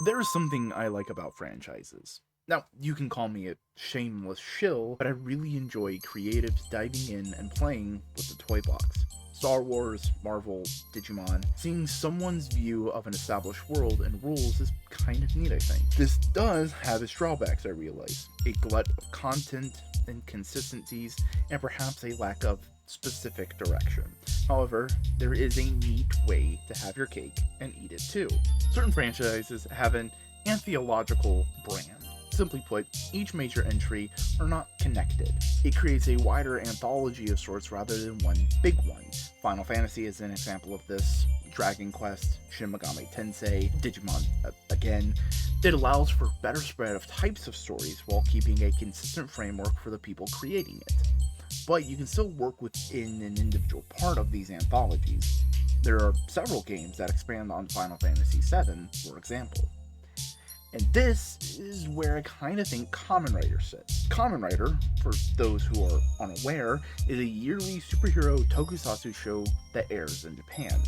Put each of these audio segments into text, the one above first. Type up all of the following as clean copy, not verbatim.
There's something I like about franchises. Now, you can call me a shameless shill, but I really enjoy creatives diving in and playing with the toy box. Star Wars, Marvel, Digimon, seeing someone's view of an established world and rules is kind of neat, I think. This does have its drawbacks, I realize. A glut of content, inconsistencies, and perhaps a lack of specific direction. However, there is a neat way to have your cake and eat it too. Certain franchises have an anthological brand. Simply put, each major entry are not connected. It creates a wider anthology of sorts rather than one big one. Final Fantasy is an example of this, Dragon Quest, Shin Megami Tensei, Digimon, again. It allows for better spread of types of stories while keeping a consistent framework for the people creating it. But you can still work within an individual part of these anthologies. There are several games that expand on Final Fantasy VII, for example. And this is where I kind of think Kamen Rider sits. Kamen Rider, for those who are unaware, is a yearly superhero tokusatsu show that airs in Japan.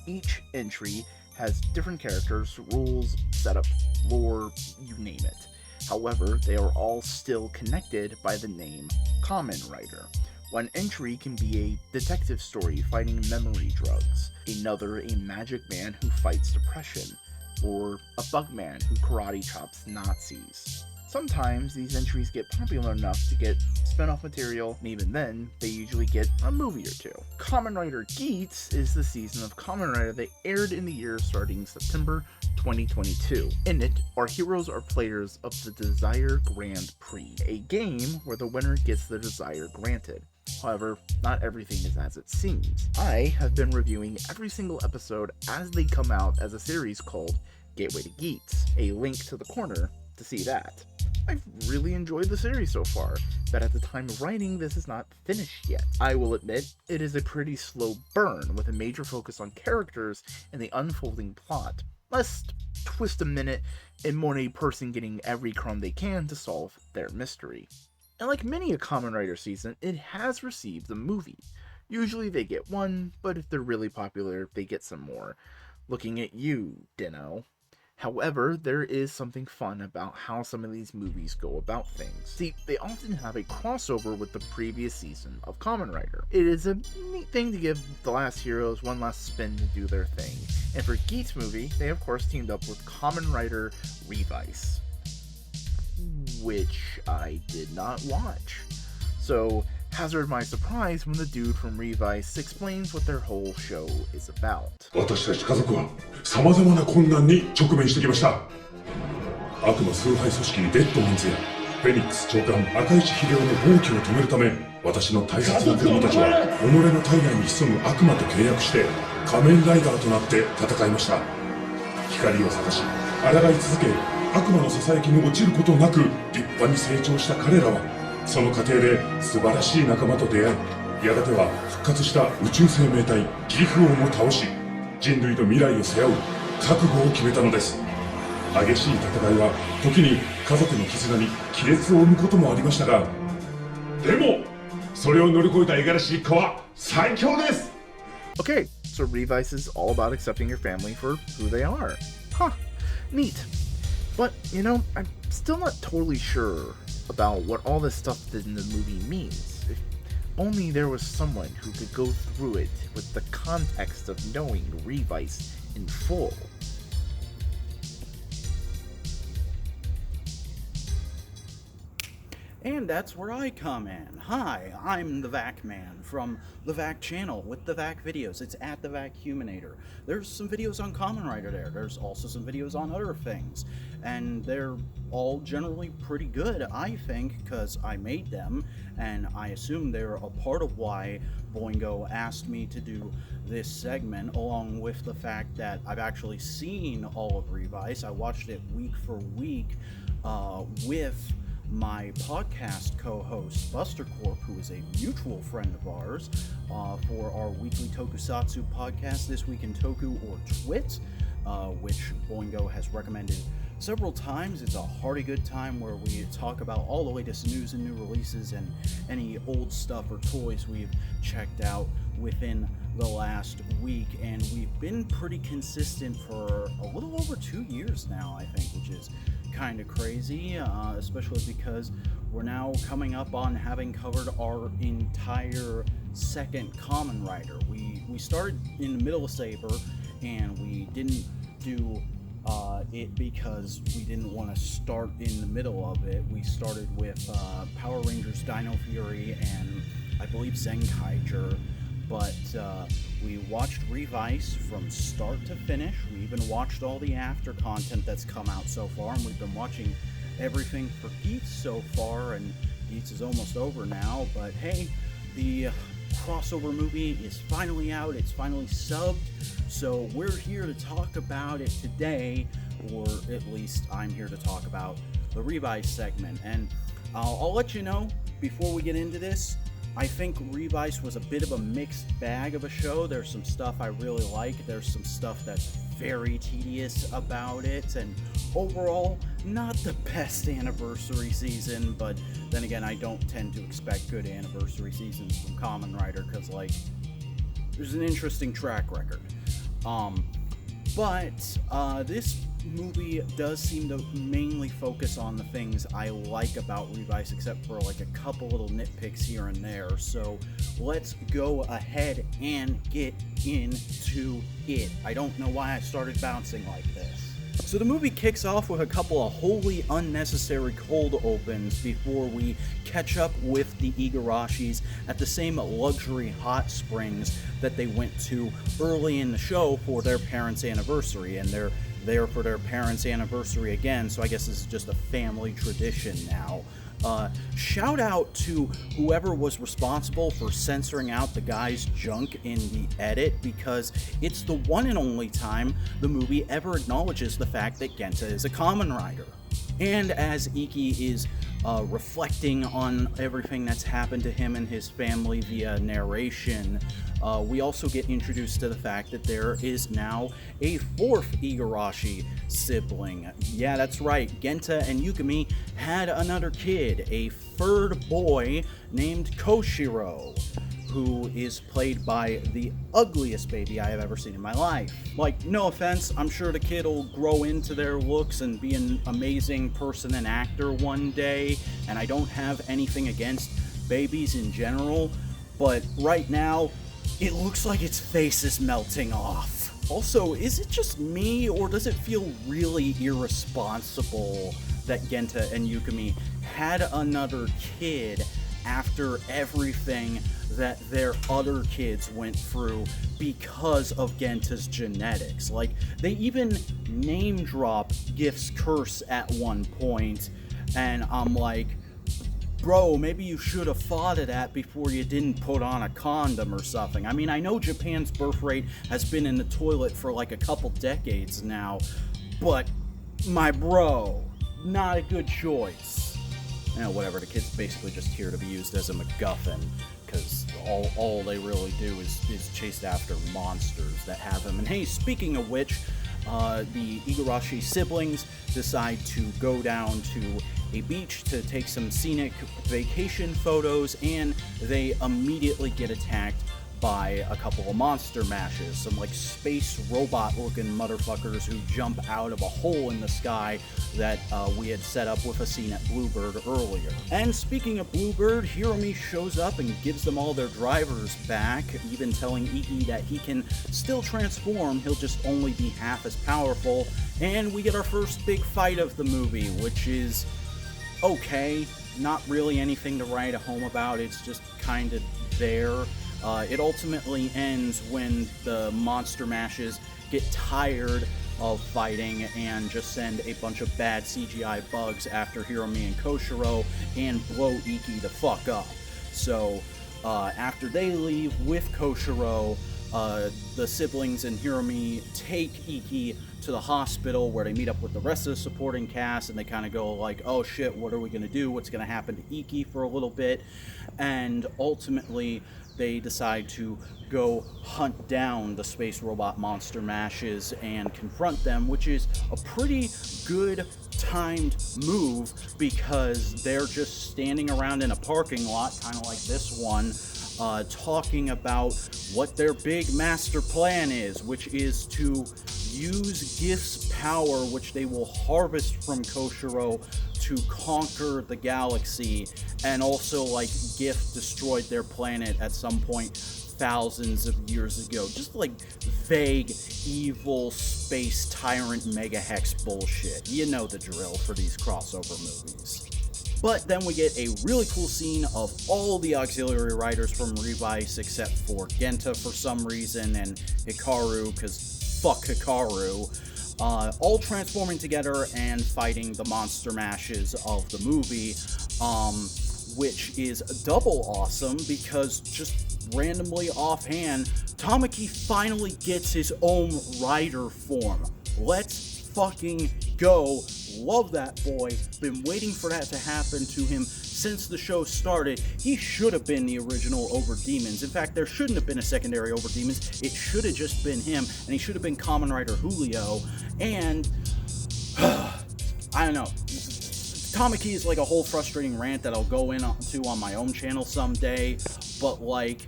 Each entry has different characters, rules, setup, lore, you name it. However, they are all still connected by the name Kamen Rider. One entry can be a detective story fighting memory drugs, another a magic man who fights depression, or a bugman who karate chops Nazis. Sometimes these entries get popular enough to get spin-off material, and even then, they usually get a movie or two. Kamen Rider Geats is the season of Kamen Rider that aired in the year starting September 2022. In it, our heroes are players of the Desire Grand Prix, a game where the winner gets their desire granted. However, not everything is as it seems. I have been reviewing every single episode as they come out as a series called Gateway to Geats, a link to the corner to see that. I've really enjoyed the series so far, but at the time of writing, this is not finished yet. I will admit, it is a pretty slow burn, with a major focus on characters and the unfolding plot. Less twist a minute and more a person getting every crumb they can to solve their mystery. And like many a Kamen Rider season, it has received a movie. Usually they get one, but if they're really popular, they get some more. Looking at you, Dino. However, there is something fun about how some of these movies go about things. See, they often have a crossover with the previous season of Kamen Rider. It is a neat thing to give the last heroes one last spin to do their thing. And for Geats movie, they of course teamed up with Kamen Rider Revice, which I did not watch. So, hazard my surprise when the dude from Revice explains what their whole show is about. 私たち家族は様々な困難に直面してきました。悪魔崇拝組織デッドマンズやフェニックス長官赤石秀夫の暴挙を止めるため、私の大切な子供たちは己の体内に潜む悪魔と契約して仮面ライダーとなって戦いました。光を探し、抗い続け、悪魔のささやきに落ちることなく立派に成長した彼らは、その過程で素晴らしい仲間と出会い、やがては復活した宇宙生命体ギフオンを倒し、人類の未来を背負う覚悟を決めたのです。激しい戦いは時に家族の絆に亀裂を生むこともありましたが、でもそれを乗り越えた五十嵐一家は最強です。 Okay, so Revice is all about accepting your family for who they are. Huh, neat. But, you know, I'm still not totally sure about what all this stuff in the movie means. If only there was someone who could go through it with the context of knowing Revice in full. And that's where I come in. Hi, I'm the Vac Man from the Vac channel with the Vac videos. It's at the Vacuminator. There's some videos on Kamen Rider there. There's also some videos on other things. And they're all generally pretty good, I think, because I made them. And I assume they're a part of why Boingo asked me to do this segment, along with the fact that I've actually seen all of Revice. I watched it week for week with my podcast co-host Buster Corp, who is a mutual friend of ours, for our weekly tokusatsu podcast, This Week in Toku or Twit, which Boingo has recommended several times. It's a hearty good time where we talk about all the latest news and new releases and any old stuff or toys we've checked out within the last week. And we've been pretty consistent for a little over 2 years now, I think, which is kind of crazy, especially because we're now coming up on having covered our entire second Kamen Rider. We started in the middle of Saber, and we didn't do it because we didn't want to start in the middle of it. We started with Power Rangers Dino Fury and I believe Zenkaiger, but we watched Revice from start to finish. We even watched all the after content that's come out so far, and we've been watching everything for Geats so far, and Geats is almost over now, but hey, the crossover movie is finally out. It's finally subbed, so we're here to talk about it today, or at least I'm here to talk about the Revice segment. And I'll let you know before we get into this, I think Revice was a bit of a mixed bag of a show. There's some stuff I really like, there's some stuff that's very tedious about it, and overall, not the best anniversary season. But then again, I don't tend to expect good anniversary seasons from Kamen Rider, because, like, there's an interesting track record. But this movie does seem to mainly focus on the things I like about Revice, except for like a couple little nitpicks here and there. So let's go ahead and get into it. I don't know why I started bouncing like this. So the movie kicks off with a couple of wholly unnecessary cold opens before we catch up with the Igarashis at the same luxury hot springs that they went to early in the show for their parents' anniversary, and they're there for their parents' anniversary again, so I guess this is just a family tradition now. Shout out to whoever was responsible for censoring out the guy's junk in the edit, because it's the one and only time the movie ever acknowledges the fact that Genta is a Kamen Rider. And as Iki is reflecting on everything that's happened to him and his family via narration, we also get introduced to the fact that there is now a fourth Igarashi sibling. Yeah, that's right, Genta and Yukimi had another kid, a third boy named Koshiro, who is played by the ugliest baby I have ever seen in my life. Like, no offense, I'm sure the kid will grow into their looks and be an amazing person and actor one day, and I don't have anything against babies in general, but right now, it looks like its face is melting off. Also, is it just me, or does it feel really irresponsible that Genta and Yukimi had another kid after everything that their other kids went through because of Genta's genetics? Like, they even name drop Gift's curse at one point, and I'm like, bro, maybe you should have thought of that before you didn't put on a condom or something. I mean, I know Japan's birth rate has been in the toilet for like a couple decades now, but my bro, not a good choice. You know, whatever, the kid's basically just here to be used as a MacGuffin, because all they really do is chase after monsters that have him. And hey, speaking of which, the Igarashi siblings decide to go down to a beach to take some scenic vacation photos, and they immediately get attacked by a couple of monster mashes, some like space robot looking motherfuckers who jump out of a hole in the sky that we had set up with a scene at Bluebird earlier. And speaking of Bluebird, Hiromi shows up and gives them all their drivers back, even telling Iki that he can still transform, he'll just only be half as powerful. And we get our first big fight of the movie, which is okay, not really anything to write home about, it's just kind of there. It ultimately ends when the monster mashes get tired of fighting and just send a bunch of bad CGI bugs after Hiromi and Koshiro and blow Iki the fuck up. So after they leave with Koshiro, the siblings and Hiromi take Iki to the hospital where they meet up with the rest of the supporting cast, and they kind of go like, oh shit, what are we going to do? What's going to happen to Iki for a little bit? And ultimately, they decide to go hunt down the space robot monster mashes and confront them, which is a pretty good timed move because they're just standing around in a parking lot, kind of like this one, talking about what their big master plan is, which is to use Gift's power, which they will harvest from Koshiro, to conquer the galaxy. And also, like, Gift destroyed their planet at some point thousands of years ago. Just like vague, evil, space tyrant mega hex bullshit. You know the drill for these crossover movies. But then we get a really cool scene of all the auxiliary riders from Revice except for Genta for some reason and Hikaru, because fuck Hikaru, all transforming together and fighting the monster mashes of the movie, which is double awesome because just randomly offhand, Tamaki finally gets his own rider form. Let's fucking go. Love that boy. Been waiting for that to happen to him since the show started. He should have been the original Overdemons. In fact, there shouldn't have been a secondary Overdemons. It should have just been him, and he should have been Kamen Rider Julio. And I don't know. Tamaki is like a whole frustrating rant that I'll go into on my own channel someday, but like,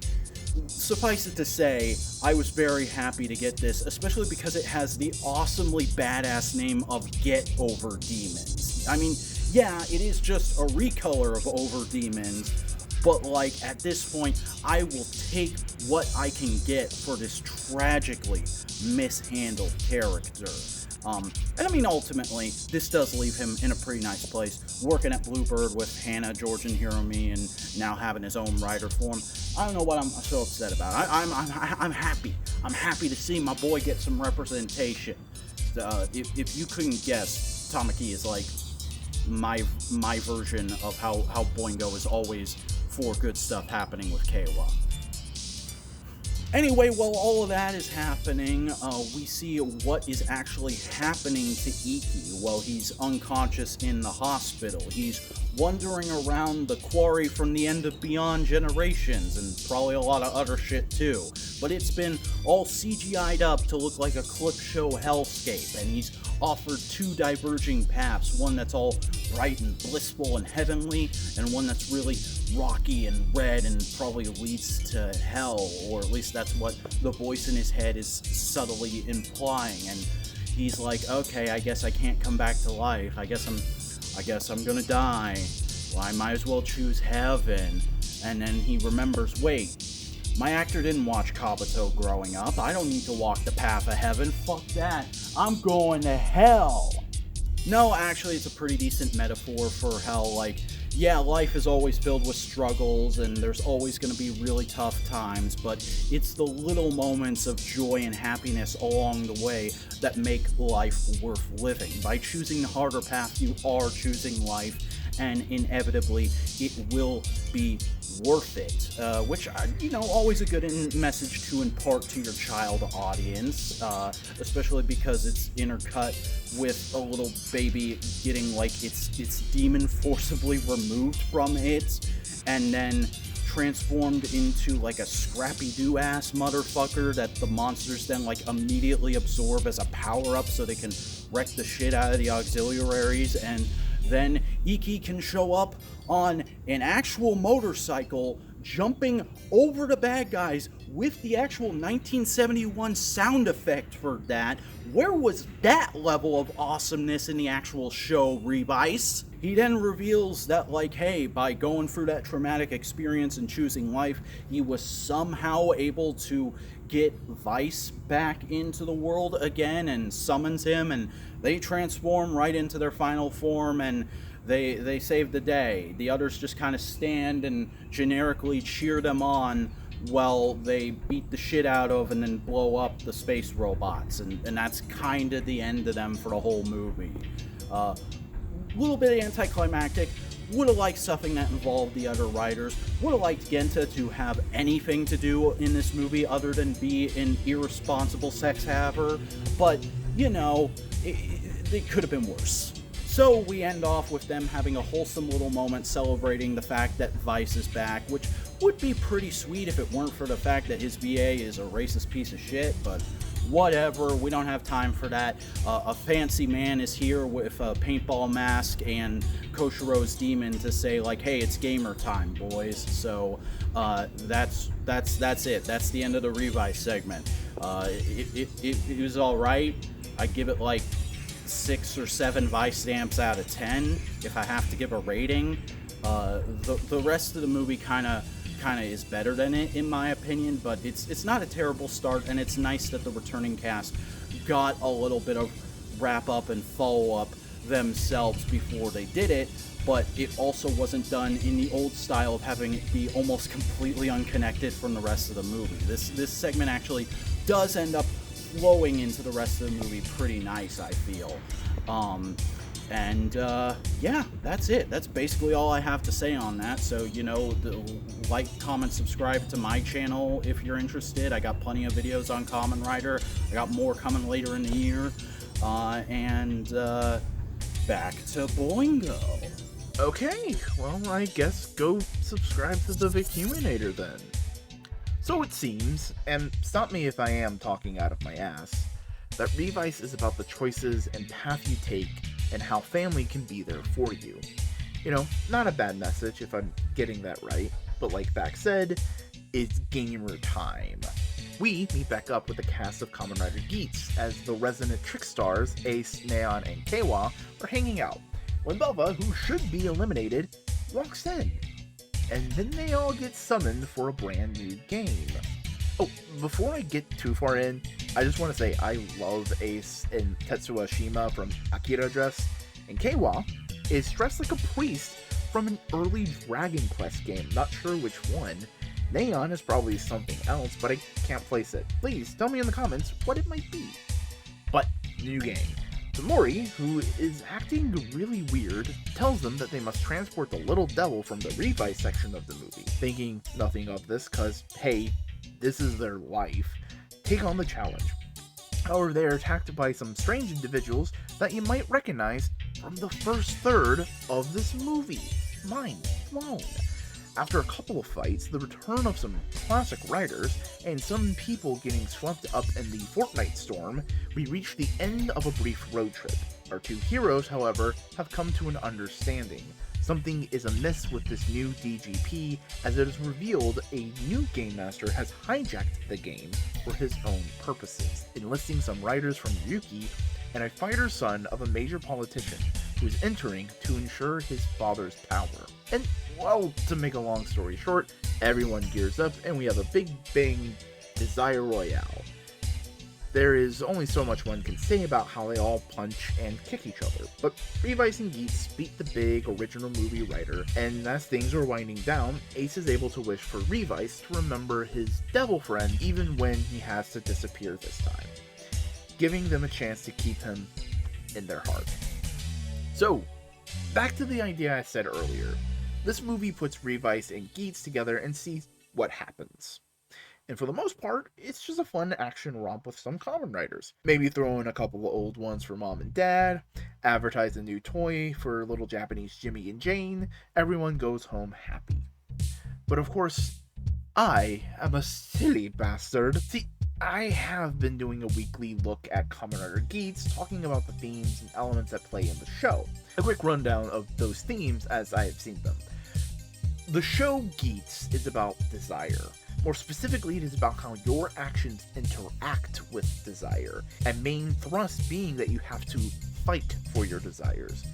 suffice it to say, I was very happy to get this, especially because it has the awesomely badass name of Get Over Demons. I mean, yeah, it is just a recolor of Over Demons, but like, at this point, I will take what I can get for this tragically mishandled character. And I mean, ultimately, this does leave him in a pretty nice place, working at Bluebird with Hannah, George, and Hiromi, and now having his own rider form. I don't know what I'm so upset about. I'm happy. I'm happy to see my boy get some representation. If you couldn't guess, Tamaki is like my version of how Boingo is always for good stuff happening with Keiwa. Anyway, while all of that is happening, we see what is actually happening to Iki while he's unconscious in the hospital. He's wandering around the quarry from the end of Beyond Generations, and probably a lot of other shit too. But it's been all CGI'd up to look like a clip show hellscape, and he's offered two diverging paths, one that's all bright and blissful and heavenly, and one that's really rocky and red and probably leads to hell, or at least that's what the voice in his head is subtly implying. And he's like, okay, I guess I can't come back to life. I guess I'm gonna die. Well, I might as well choose heaven. And then he remembers, wait, my actor didn't watch Kabuto growing up. I don't need to walk the path of heaven. Fuck that. I'm going to hell. No, actually, it's a pretty decent metaphor for hell. Like, yeah, life is always filled with struggles, and there's always going to be really tough times, but it's the little moments of joy and happiness along the way that make life worth living. By choosing the harder path, you are choosing life, and inevitably, it will be worth it, which, always a good message to impart to your child audience, especially because it's intercut with a little baby getting, like, its demon forcibly removed from it, and then transformed into, like, a scrappy-doo-ass motherfucker that the monsters then, like, immediately absorb as a power-up so they can wreck the shit out of the auxiliaries, and then Iki can show up on an actual motorcycle, jumping over the bad guys with the actual 1971 sound effect for that. Where was that level of awesomeness in the actual show, Revice? He then reveals that, like, hey, by going through that traumatic experience and choosing life, he was somehow able to get Vice back into the world again, and summons him, and they transform right into their final form, and they save the day. The others just kind of stand and generically cheer them on while they beat the shit out of and then blow up the space robots, and that's kind of the end of them for the whole movie. Little bit anticlimactic. Would have liked something that involved the other writers. Would have liked Genta to have anything to do in this movie other than be an irresponsible sex haver, but, it could have been worse. So we end off with them having a wholesome little moment celebrating the fact that Vice is back, which Would be pretty sweet if it weren't for the fact that his VA is a racist piece of shit, but whatever, we don't have time for that. A fancy man is here with a paintball mask and Koshiro's demon to say, like, hey, it's gamer time, boys. So that's it. That's the end of the Revice segment. It was alright. I give it like 6 or 7 Vice stamps out of 10 if I have to give a rating. The rest of the movie kind of is better than it, in my opinion, but it's not a terrible start, and it's nice that the returning cast got a little bit of wrap up and follow up themselves before they did it, but it also wasn't done in the old style of having it be almost completely unconnected from the rest of the movie. This segment actually does end up flowing into the rest of the movie pretty nice, I feel. Yeah, that's it. That's basically all I have to say on that. So, like, comment, subscribe to my channel if you're interested. I got plenty of videos on Kamen Rider. I got more coming later in the year. Back to Boingo. Okay, well, I guess go subscribe to the vtuber then. So it seems, and stop me if I am talking out of my ass, that Revice is about the choices and path you take and how family can be there for you. Not a bad message if I'm getting that right, but like Vac said, it's gamer time. We meet back up with the cast of Kamen Rider Geats as the resident trick stars Ace, Neon, and Keiwa are hanging out, when Belva, who should be eliminated, walks in. And then they all get summoned for a brand new game. Oh, before I get too far in, I just want to say I love Ace and Tetsuya Shima from Akira Dress, and Keiwa is dressed like a priest from an early Dragon Quest game, not sure which one. Neon is probably something else, but I can't place it. Please tell me in the comments what it might be. But, new game. Mori, who is acting really weird, tells them that they must transport the little devil from the Revice section of the movie, thinking nothing of this cause, hey, this is their life. Take on the challenge. However, they are attacked by some strange individuals that you might recognize from the first third of this movie. Mind blown. After a couple of fights, the return of some classic riders, and some people getting swept up in the Fortnite storm, we reach the end of a brief road trip. Our two heroes, however, have come to an understanding. Something is amiss with this new DGP, as it is revealed a new game master has hijacked the game for his own purposes, enlisting some riders from Yuki and a fighter son of a major politician who is entering to ensure his father's power. And, well, to make a long story short, everyone gears up and we have a big bang Desire Royale. There is only so much one can say about how they all punch and kick each other, but Revice and Geats beat the big original movie writer, and as things are winding down, Ace is able to wish for Revice to remember his devil friend even when he has to disappear this time, giving them a chance to keep him in their heart. So, back to the idea I said earlier. This movie puts Revice and Geats together and sees what happens. And for the most part, it's just a fun action romp with some Kamen Riders. Maybe throw in a couple of old ones for mom and dad, advertise a new toy for little Japanese Jimmy and Jane, everyone goes home happy. But of course, I am a silly bastard. See, I have been doing a weekly look at Kamen Rider Geats, talking about the themes and elements that play in the show. A quick rundown of those themes as I have seen them. The show Geats is about desire. More specifically, it is about how your actions interact with desire, and main thrust being that you have to fight for your desires.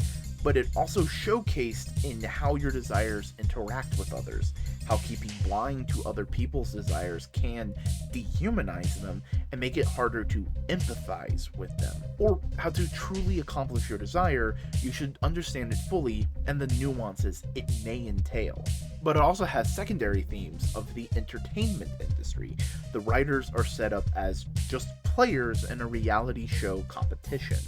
But it also showcased in how your desires interact with others, how keeping blind to other people's desires can dehumanize them and make it harder to empathize with them. Or how to truly accomplish your desire, you should understand it fully and the nuances it may entail. But it also has secondary themes of the entertainment industry. The writers are set up as just players in a reality show competition.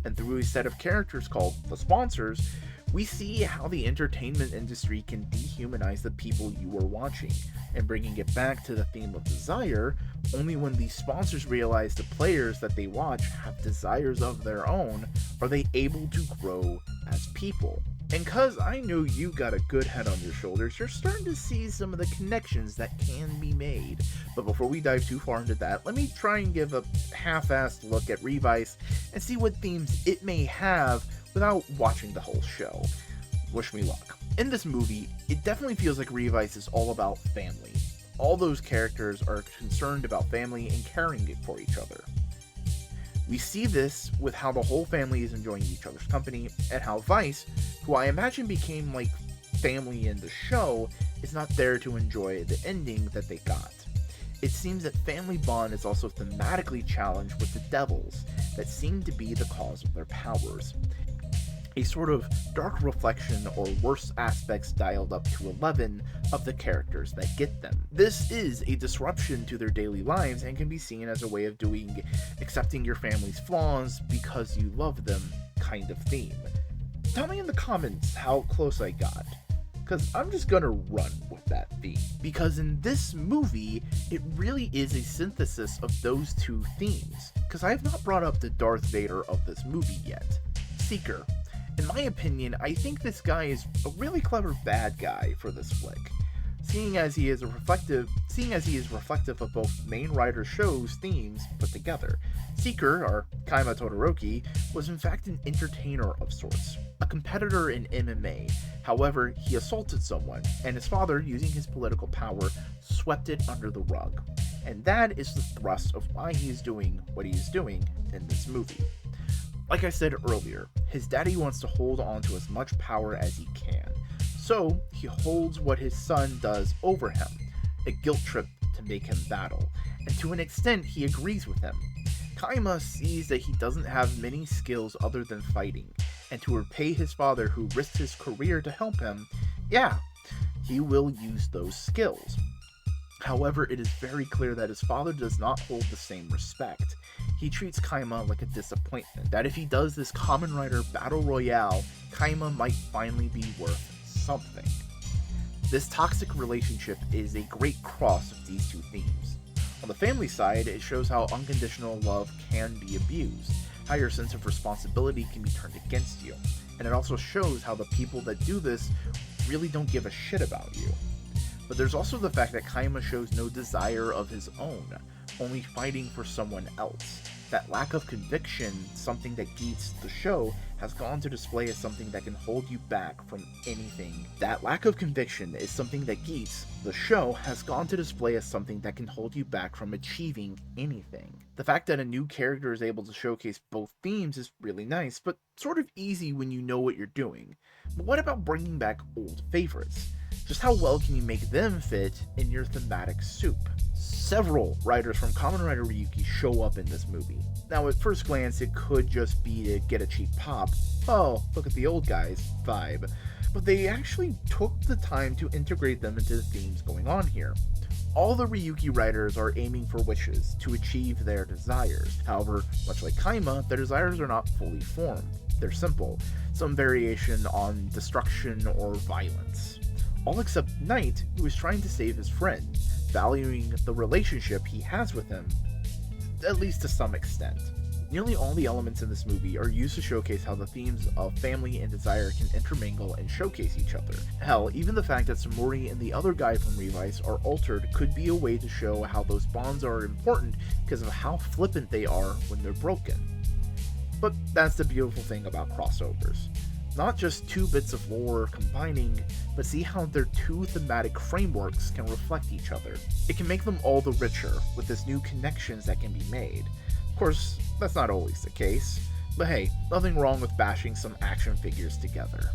And through a set of characters called the sponsors, we see how the entertainment industry can dehumanize the people you are watching, and bringing it back to the theme of desire, only when these sponsors realize the players that they watch have desires of their own are they able to grow as people. And cause I know you got a good head on your shoulders, you're starting to see some of the connections that can be made. But before we dive too far into that, let me try and give a half-assed look at Revice and see what themes it may have without watching the whole show. Wish me luck. In this movie, it definitely feels like Revice is all about family. All those characters are concerned about family and caring for each other. We see this with how the whole family is enjoying each other's company, and how Vice, who I imagine became like family in the show, is not there to enjoy the ending that they got. It seems that family bond is also thematically challenged with the devils that seem to be the cause of their powers. A sort of dark reflection or worse aspects dialed up to 11 of the characters that get them. This is a disruption to their daily lives and can be seen as a way of doing accepting your family's flaws because you love them kind of theme. Tell me in the comments how close I got, because I'm just gonna run with that theme. Because in this movie, it really is a synthesis of those two themes, because I have not brought up the Darth Vader of this movie yet. Seeker. In my opinion, I think this guy is a really clever bad guy for this flick, seeing as he is reflective of both main Rider show's themes put together. Seeker, or Kaima Todoroki, was in fact an entertainer of sorts, a competitor in MMA. However, he assaulted someone, and his father, using his political power, swept it under the rug. And that is the thrust of why he is doing what he is doing in this movie. Like I said earlier, his daddy wants to hold on to as much power as he can, so he holds what his son does over him, a guilt trip to make him battle, and to an extent he agrees with him. Kaima sees that he doesn't have many skills other than fighting, and to repay his father who risked his career to help him, yeah, he will use those skills. However, it is very clear that his father does not hold the same respect. He treats Kaima like a disappointment, that if he does this Kamen Rider Battle Royale, Kaima might finally be worth something. This toxic relationship is a great cross of these two themes. On the family side, it shows how unconditional love can be abused, how your sense of responsibility can be turned against you, and it also shows how the people that do this really don't give a shit about you. But there's also the fact that Kaima shows no desire of his own, only fighting for someone else. That lack of conviction, something that Geats, the show, has gone to display as something that can hold you back from anything. That lack of conviction is something that Geats, the show, has gone to display as something that can hold you back from achieving anything. The fact that a new character is able to showcase both themes is really nice, but sort of easy when you know what you're doing. But what about bringing back old favorites? Just how well can you make them fit in your thematic soup? Several writers from Kamen Rider Ryuki show up in this movie. Now at first glance it could just be to get a cheap pop, oh look at the old guys vibe, but they actually took the time to integrate them into the themes going on here. All the Ryuki writers are aiming for wishes to achieve their desires. However, much like Kaima, their desires are not fully formed. They're simple, some variation on destruction or violence. All except Knight, who is trying to save his friend, valuing the relationship he has with him, at least to some extent. Nearly all the elements in this movie are used to showcase how the themes of family and desire can intermingle and showcase each other. Hell, even the fact that Samori and the other guy from Revice are altered could be a way to show how those bonds are important because of how flippant they are when they're broken. But that's the beautiful thing about crossovers. Not just two bits of lore combining, but see how their two thematic frameworks can reflect each other. It can make them all the richer, with this new connections that can be made. Of course, that's not always the case, but hey, nothing wrong with bashing some action figures together.